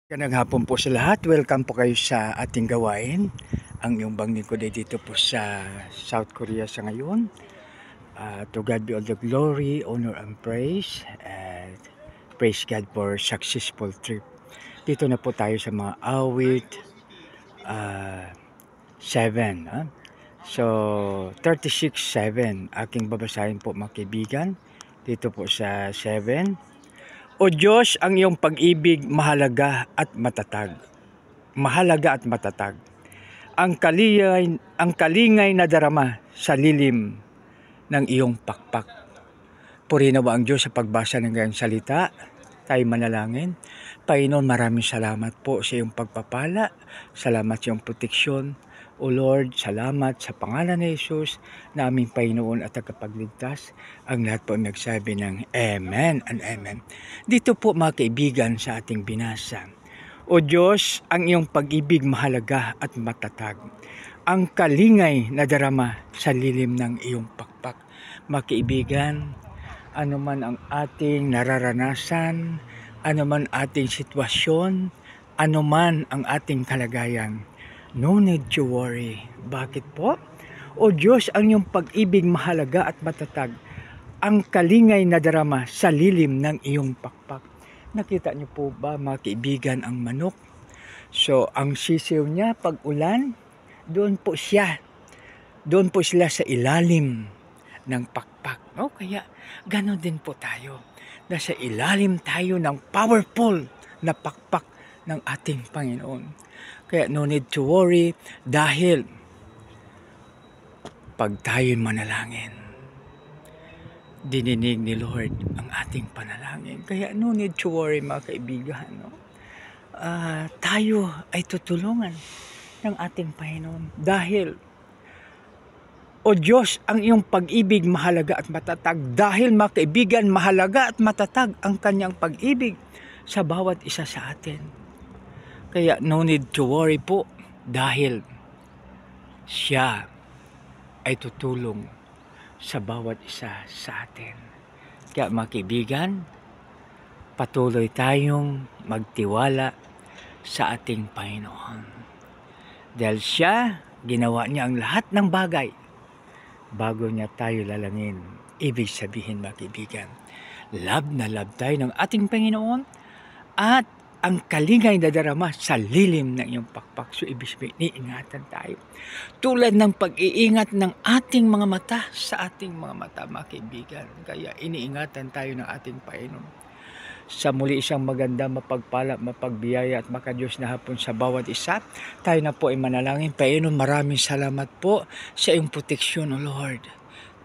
Magandang hapon po sa lahat. Welcome po kayo sa ating gawain. Ang iyong bangin ko dito po sa South Korea sa ngayon. To God be all the glory, honor and praise. And praise God for successful trip. Dito na po tayo sa mga awit 7. So 36:7 aking babasahin po mga kaibigan. Dito po sa 7. O Diyos, ang iyong pag-ibig mahalaga at matatag. Mahalaga at matatag. Ang kalingay na darama sa lilim ng iyong pakpak. Purihin nawa ang Diyos sa pagbasa ng ganyang salita. Tayo manalangin. Panginoon, maraming salamat po sa iyong pagpapala. Salamat sa iyong proteksyon. O Lord, salamat sa pangalan ni Jesus na aming Panginoon at tagapagligtas. Ang lahat po ay nagsabi ng Amen and Amen. Dito po mga kaibigan sa ating binasa. O Diyos, ang iyong pag-ibig mahalaga at matatag. Ang kalingay na darama sa lilim ng iyong pakpak. Mga kaibigan, ano man ang ating nararanasan, ano man ating sitwasyon, ano man ang ating kalagayan, no need to worry. Bakit po? O Diyos, ang iyong pag-ibig mahalaga at matatag. Ang kalingay na darama sa lilim ng iyong pakpak. Nakita niyo po ba mga kaibigan ang manok? So, ang sisiw niya pag ulan, doon po siya. Doon po sila sa ilalim ng pakpak. O kaya, gano'n din po tayo. Nasa ilalim tayo ng powerful na pakpak ng ating Panginoon. Kaya no need to worry dahil pag tayo'y manalangin, dininig ni Lord ang ating panalangin. Kaya no need to worry mga kaibigan. No? Tayo ay tutulungan ng ating Panginoon dahil o Diyos, ang iyong pag-ibig mahalaga at matatag. Dahil mga kaibigan, mahalaga at matatag ang kanyang pag-ibig sa bawat isa sa atin. Kaya no need to worry po dahil siya ay tutulong sa bawat isa sa atin. Kaya mga kaibigan, patuloy tayong magtiwala sa ating Panginoon. Dahil siya, ginawa niya ang lahat ng bagay bago niya tayo lalangin. Ibig sabihin mga kaibigan, love na love tayo ng ating Panginoon at ang kalingay na darama sa lilim ng iyong pakpak. So ibig sabihin, iingatan tayo. Tulad ng pag-iingat ng ating mga mata sa ating mga mata mga kaibigan. Kaya iniingatan tayo ng ating Panginoon. Sa muli isang maganda, mapagpala, mapagbiyaya at makadiyos na hapon sa bawat isa. Tayo na po ay manalangin. Panginoon, maraming salamat po sa iyong proteksyon, O Lord.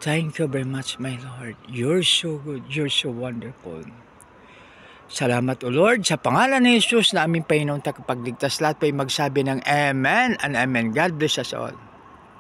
Thank you very much, my Lord. You're so good. You're so wonderful. Salamat, O Lord, sa pangalan ni Jesus na aming Panginoon tagapagligtas. Lahat po ay magsabi ng Amen and Amen. God bless us all.